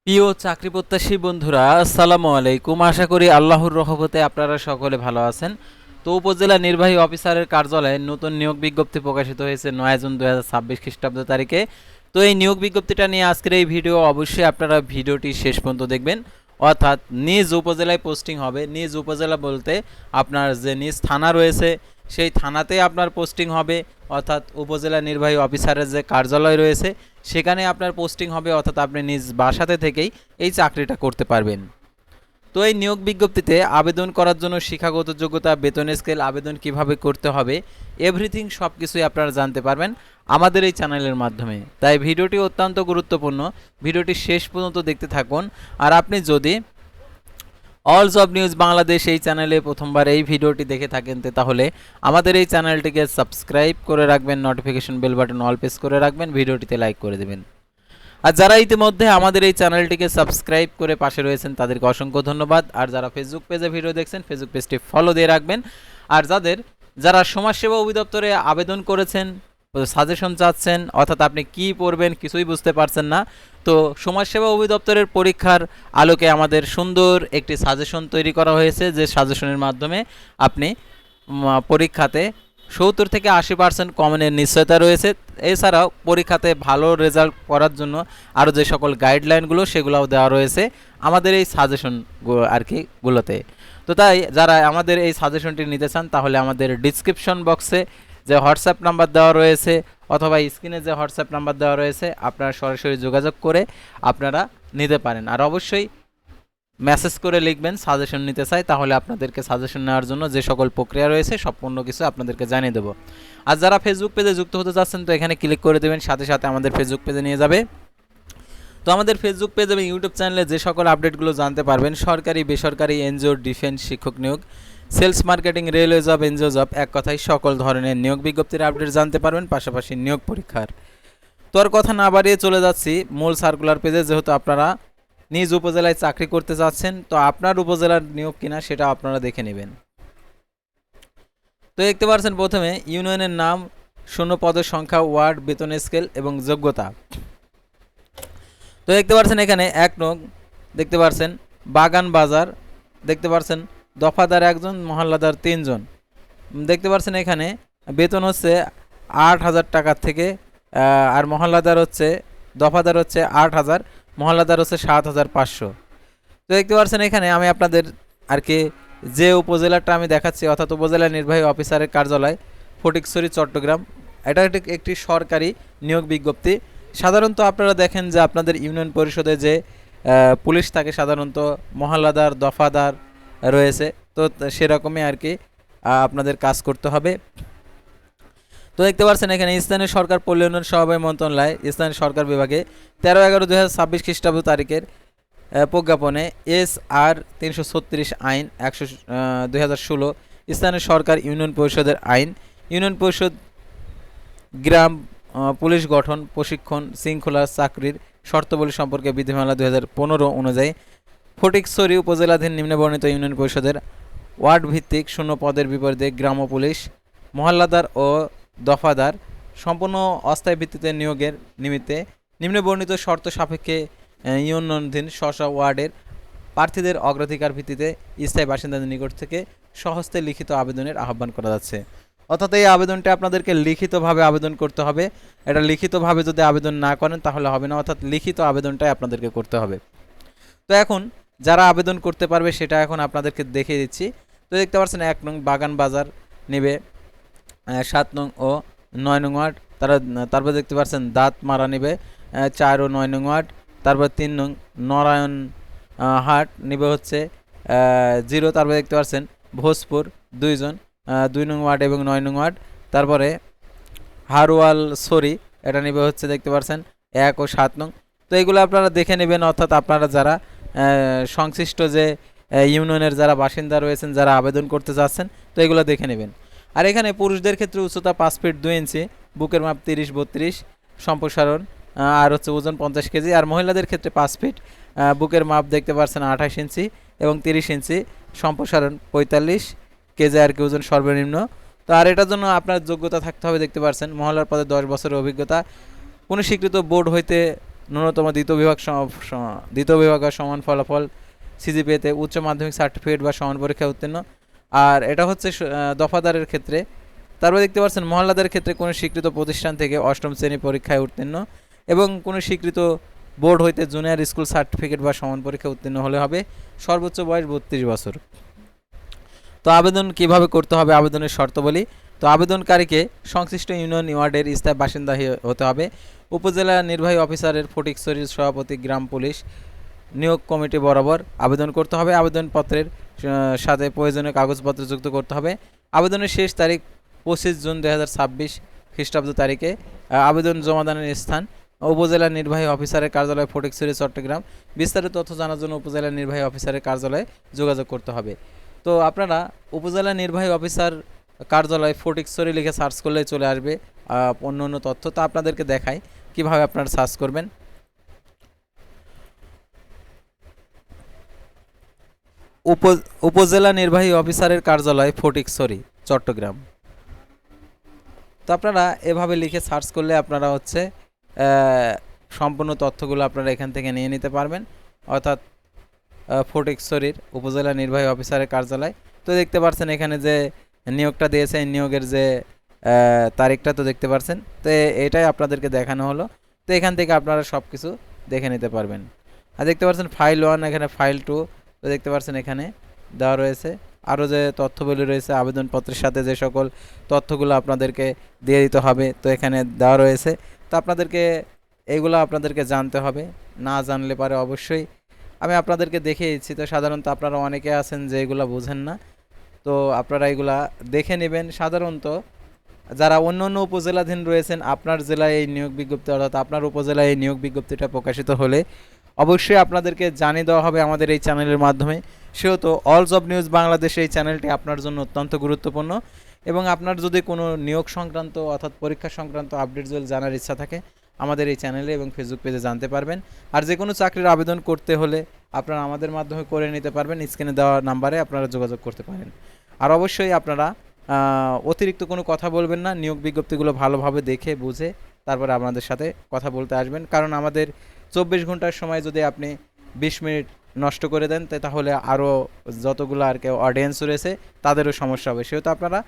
প্রিয় চাকরি প্রত্যাশী বন্ধুরা, আসসালামু আলাইকুম। আশা করি আল্লাহর রহমতে আপনারা সকলে ভালো আছেন। তো উপজেলা নির্বাহী অফিসারের কার্যালয়ে নতুন নিয়োগ বিজ্ঞপ্তি প্রকাশিত হয়েছে 9 জুন 2026 খ্রিস্টাব্দ তারিখে। তো এই নিয়োগ বিজ্ঞপ্তিটা নিয়ে আজকের এই ভিডিও, অবশ্যই আপনারা ভিডিওটি শেষ পর্যন্ত দেখবেন। অর্থাৎ নিজ উপজেলায় পোস্টিং হবে। নিজ উপজেলা বলতে আপনার যে নিজ থানা রয়েছে সেই থানাতে আপনার পোস্টিং হবে, অর্থাৎ উপজেলা নির্বাহী অফিসারের যে কার্যালয় রয়েছে সেখানে আপনার পোস্টিং হবে, অর্থাৎ আপনি নিজ বাসাতে থেকেই এই চাকরিটা করতে পারবেন। তো এই নিয়োগ বিজ্ঞপ্তিতে আবেদন করার জন্য শিক্ষাগত যোগ্যতা, বেতন স্কেল, আবেদন কিভাবে করতে হবে, এভরিথিং সব কিছুই আপনারা জানতে পারবেন আমাদের এই চ্যানেলের মাধ্যমে। তাই ভিডিওটি অত্যন্ত গুরুত্বপূর্ণ, ভিডিওটি শেষ পর্যন্ত দেখতে থাকুন। আর আপনি যদি অল জব নিউজ বাংলাদেশ এই চ্যানেলে প্রথমবার এই ভিডিওটি দেখে থাকেন তাহলে আমাদের এই চ্যানেলটিকে সাবস্ক্রাইব করে রাখবেন, notification bell button all press করে রাখবেন, ভিডিওটিতে লাইক করে দেবেন। আর যারা ইতিমধ্যে আমাদের এই চ্যানেলটিকে সাবস্ক্রাইব করে পাশে রয়েছেন তাদেরকে অসংখ্য ধন্যবাদ। আর যারা ফেসবুক পেজে ভিডিও দেখছেন ফেসবুক পেজটি ফলো দিয়ে রাখবেন। আর যারা সমাজসেবা অধিদপ্তরে আবেদন করেছেন, সাজেশন চাচ্ছেন, অর্থাৎ আপনি কি পড়বেন কিছুই বুঝতে পারছেন না, তো সমাজসেবা অধিদপ্তরের পরীক্ষার আলোকে আমাদের সুন্দর একটি সাজেশন তৈরি করা হয়েছে, যে সাজেশনের মাধ্যমে আপনি পরীক্ষাতে 70 থেকে 80% কমনের নিশ্চয়তা রয়েছে। এছাড়াও পরীক্ষাতে ভালো রেজাল্ট করার জন্য আরও যে সকল গাইডলাইনগুলো সেগুলোও দেওয়া রয়েছে আমাদের এই সাজেশন আর কি গুলোতে। তো তাই যারা আমাদের এই সাজেশনটি নিতে চান তাহলে আমাদের ডিসক্রিপশন বক্সে যে হোয়াটসঅ্যাপ নাম্বার দেওয়া রয়েছে অথবা স্ক্রিনে যে হোয়াটসঅ্যাপ নাম্বার দেওয়া রয়েছে আপনারা সরাসরি যোগাযোগ করে আপনারা নিতে পারেন। আর অবশ্যই মেসেজ করে লিখবেন সাজেশন নিতে চাই, তাহলে আপনাদেরকে সাজেশন নেওয়ার জন্য যে সকল প্রক্রিয়া রয়েছে সম্পূর্ণ কিছু আপনাদেরকে জানিয়ে দেবো। আর যারা ফেসবুক পেজে যুক্ত হতে চাচ্ছেন তো এখানে ক্লিক করে দেবেন, সাথে সাথে আমাদের ফেসবুক পেজে নিয়ে যাবে। তো আমাদের ফেসবুক পেজ এবং ইউটিউব চ্যানেলে যে সকল আপডেটগুলো জানতে পারবেন, সরকারি, বেসরকারি, এনজিও, ডিফেন্স, শিক্ষক নিয়োগ, sales marketing, railway job, NGO job, এক কথায় সকল ধরনের নিয়োগ বিজ্ঞপ্তির আপডেট জানতে পারবেন, পাশাপাশি নিয়োগ পরীক্ষার। তো আর কথা না বাড়িয়ে চলে যাচ্ছি মূল সার্কুলার পেজে। যেহেতু আপনারা নিজ উপজেলায় চাকরি করতে যাচ্ছেন, তো আপনার উপজেলার নিয়োগ কিনা সেটা আপনারা দেখে নেবেন। তো দেখতে পাচ্ছেন প্রথমে ইউনিয়নের নাম, শূন্য পদের সংখ্যা, ওয়ার্ড, বেতন স্কেল এবং যোগ্যতা। তো দেখতে পাচ্ছেন এখানে 1 নং দেখতে পাচ্ছেন বাগান বাজার, দেখতে পাচ্ছেন দফাদার 1 জন, মহল্লাদার 3 জন। দেখতে পাচ্ছেন এখানে বেতন হচ্ছে 8,000 টাকার থেকে, আর মহল্লাদার হচ্ছে, দফাদার হচ্ছে 8,000, মহল্লাদার হচ্ছে 7,500। তো দেখতে পাচ্ছেন এখানে আমি আপনাদের আর কি যে উপজেলাটা আমি দেখাচ্ছি, অর্থাৎ উপজেলা নির্বাহী অফিসারের কার্যালয় ফটিকছড়ি, চট্টগ্রাম। এটা একটি সরকারি নিয়োগ বিজ্ঞপ্তি। সাধারণত আপনারা দেখেন যে আপনাদের ইউনিয়ন পরিষদে যে পুলিশ থাকে সাধারণত মহল্লাদার, দফাদার রয়েছে, তো সেরকমই আর কি আপনাদের কাজ করতে হবে। তো দেখতে পাচ্ছেন এখানে স্থানীয় সরকার পল্লী উন্নয়ন সমবায় মন্ত্রণালয়, স্থানীয় সরকার বিভাগে 13/11/2026 খ্রিস্টাব্দ তারিখের প্রজ্ঞাপনে SR 336 আইন 2016, স্থানীয় সরকার ইউনিয়ন পরিষদের আইন, ইউনিয়ন পরিষদ গ্রাম পুলিশ গঠন, প্রশিক্ষণ, শৃঙ্খলা, চাকরির শর্তাবলী সম্পর্কে বিধিমালা 2015 অনুযায়ী ফটিকছড়ি উপজেলাধীন নিম্নবর্ণিত ইউনিয়ন পরিষদের ওয়ার্ড ভিত্তিক শূন্য পদের বিপরীতে গ্রাম পুলিশ, মহল্লাদার ও দফাদার সম্পূর্ণ অস্থায়ী ভিত্তিতে নিয়োগের নিমিত্তে নিম্নবর্ণিত শর্ত সাপেক্ষে ইউনিয়নাধীন স্ব ওয়ার্ডের প্রার্থীদের অগ্রাধিকার ভিত্তিতে স্থায়ী বাসিন্দাদের নিকট থেকে সহস্তে লিখিত আবেদনের আহ্বান করা যাচ্ছে। অর্থাৎ এই আবেদনটা আপনাদেরকে লিখিতভাবে আবেদন করতে হবে। এটা লিখিতভাবে যদি আবেদন না করেন তাহলে হবে না, অর্থাৎ লিখিত আবেদনটাই আপনাদেরকে করতে হবে। তো এখন যারা আবেদন করতে পারবে সেটা এখন আপনাদেরকে দেখিয়ে দিচ্ছি। তো দেখতে পাচ্ছেন 1 নং বাগান বাজার নেবে, 7 নং ও 9 নং ওয়ার্ড। তারপর দেখতে পাচ্ছেন দাঁত মারা নেবে 4 ও 9 নং ওয়ার্ড। তারপর 3 নং নারায়ণ হাট নেবে হচ্ছে 0। তারপর দেখতে পাচ্ছেন ভোজপুর 2 জন, 2 নং ওয়ার্ড এবং 9 নং ওয়ার্ড। তারপরে হারওয়াল সরি এটা নেবে হচ্ছে দেখতে পাচ্ছেন 1 ও 7 নং। তো এগুলো আপনারা দেখে নেবেন, অর্থাৎ আপনারা যারা সংশ্লিষ্ট যে ইউনিয়নের যারা বাসিন্দা রয়েছেন, যারা আবেদন করতে যাচ্ছেন, তো এগুলো দেখে নেবেন। আর এখানে পুরুষদের ক্ষেত্রে উচ্চতা 5 ফিট 2 ইঞ্চি, বুকের মাপ 30-32, সম্প্রসারণ আর হচ্ছে ওজন 50 কেজি। আর মহিলাদের ক্ষেত্রে 5 ফিট, বুকের মাপ দেখতে পাচ্ছেন 28 ইঞ্চি এবং 30 ইঞ্চি, সম্প্রসারণ 45 কেজি আর কি ওজন সর্বনিম্ন। তো আর এটার জন্য আপনার যোগ্যতা থাকতে হবে, দেখতে পাচ্ছেন মহলার পদে 10 বছরের অভিজ্ঞতা, কোনো স্বীকৃত বোর্ড হইতে ন্যূনতম দ্বিতীয় বিভাগ বা সমান ফলাফল সিজিপিএতে, উচ্চ মাধ্যমিক সার্টিফিকেট বা সমান পরীক্ষায় উত্তীর্ণ। আর এটা হচ্ছে দফাদারের ক্ষেত্রে। তারপর দেখতে পাচ্ছেন মহল্লাদের ক্ষেত্রে কোনো স্বীকৃত প্রতিষ্ঠান থেকে অষ্টম শ্রেণী পরীক্ষায় উত্তীর্ণ এবং কোনো স্বীকৃত বোর্ড হইতে জুনিয়র স্কুল সার্টিফিকেট বা সমান পরীক্ষায় উত্তীর্ণ হলে হবে। সর্বোচ্চ বয়স 32 বছর। তো আবেদন কিভাবে করতে হবে, আবেদনের শর্তাবলী। তো আবেদনকারীকে সংশ্লিষ্ট ইউনিয়ন ওয়ার্ডের স্থায়ী বাসিন্দা হতে হবে। উপজেলা নির্বাহী অফিসারের ফটিকছড়ির সভাপতি গ্রাম পুলিশ নিয়োগ কমিটি বরাবর আবেদন করতে হবে। আবেদনপত্রের সাথে প্রয়োজনীয় কাগজপত্র যুক্ত করতে হবে। আবেদনের শেষ তারিখ 25 জুন 2026 খ্রিস্টাব্দ তারিখে। আবেদন জমাদানের স্থান উপজেলা নির্বাহী অফিসারের কার্যালয় ফটিকছড়ি, চট্টগ্রাম। বিস্তারিত তথ্য জানার জন্য উপজেলা নির্বাহী অফিসারের কার্যালয়ে যোগাযোগ করতে হবে। তো আপনারা উপজেলা নির্বাহী অফিসার কার্যালয় ফটিকছড়ি লিখে সার্চ করলে চলে আসবে অন্য অন্য তথ্য। তো আপনাদেরকে দেখাই কিভাবে আপনারা সার্চ করবেন। উপজেলা নির্বাহী অফিসারের কার্যালয় ফটিকছড়ি, চট্টগ্রাম। তো আপনারা এভাবে লিখে সার্চ করলে আপনারা হচ্ছে সম্পূর্ণ তথ্যগুলো আপনারা এখান থেকে নিয়ে নিতে পারবেন, অর্থাৎ ফটিকছড়ির উপজেলা নির্বাহী অফিসারের কার্যালয়। তো দেখতে পাচ্ছেন এখানে যে নিয়োগটা দিয়েছে, নিয়োগের যে তারিখটা তো দেখতে পাচ্ছেন। তো এটাই আপনাদেরকে দেখানো হলো। তো এখান থেকে আপনারা সব কিছু দেখে নিতে পারবেন। আর দেখতে পাচ্ছেন ফাইল 1, এখানে ফাইল 2, তো দেখতে পাচ্ছেন এখানে দেওয়া রয়েছে। আরও যে তথ্যগুলি রয়েছে আবেদনপত্রের সাথে যে সকল তথ্যগুলো আপনাদেরকে দিয়ে দিতে হবে, তো এখানে দেওয়া রয়েছে। তো আপনাদেরকে এইগুলো আপনাদেরকে জানতে হবে, না জানলে পারে অবশ্যই আমি আপনাদেরকে দেখে দিচ্ছি। তো সাধারণত আপনারা অনেকে আছেন যে এগুলো বোঝেন না, তো আপনারা এগুলা দেখে নেবেন। সাধারণত যারা অন্য অন্য উপজেলাধীন রয়েছেন, আপনার জেলায় এই নিয়োগ বিজ্ঞপ্তি অর্থাৎ আপনার উপজেলায় এই নিয়োগ বিজ্ঞপ্তিটা প্রকাশিত হলে অবশ্যই আপনাদেরকে জানিয়ে দেওয়া হবে আমাদের এই চ্যানেলের মাধ্যমে। সেহেতু অল জব নিউজ বাংলাদেশ এই চ্যানেলটি আপনার জন্য অত্যন্ত গুরুত্বপূর্ণ এবং আপনার যদি কোনো নিয়োগ সংক্রান্ত অর্থাৎ পরীক্ষা সংক্রান্ত আপডেট যদি জানার ইচ্ছা থাকে আমাদের এই চ্যানেলে এবং ফেসবুক পেজে জানতে পারবেন। আর যে কোনো চাকরির আবেদন করতে হলে আপনারা আমাদের মাধ্যমে করে নিতে পারবেন, স্ক্রিনে দেওয়া নাম্বারে আপনারা যোগাযোগ করতে পারেন। আর অবশ্যই আপনারা অতিরিক্ত কোনো কথা বলবেন না, নিয়োগ বিজ্ঞপ্তিগুলো ভালোভাবে দেখে বুঝে তারপরে আপনাদের সাথে কথা বলতে আসবেন। কারণ আমাদের 24 ঘন্টার সময় যদি আপনি 20 মিনিট নষ্ট করে দেন তাহলে আরও যতগুলো আর কি অডিয়েন্স রয়েছে তাদেরও সমস্যা হবে। সেহেতু আপনারা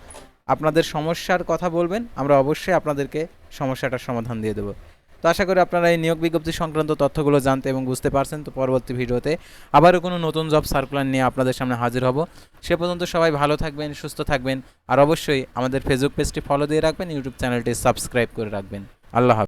আপনাদের সমস্যার কথা বলবেন, আমরা অবশ্যই আপনাদেরকে সমস্যাটার সমাধান দিয়ে দেবো। তো আশা করি আপনারা এই নিয়োগ বিজ্ঞপ্তি সংক্রান্ত তথ্যগুলো জানতে এবং বুঝতে পারছেন। তো পরবর্তী ভিডিওতে আবারও কোনো নতুন জব সার্কুলার নিয়ে আপনাদের সামনে হাজির হব। সে পর্যন্ত সবাই ভালো থাকবেন, সুস্থ থাকবেন। আর অবশ্যই আমাদের ফেসবুক পেজটি ফলো দিয়ে রাখবেন, ইউটিউব চ্যানেলটি সাবস্ক্রাইব করে রাখবেন। আল্লাহ হাফেজ।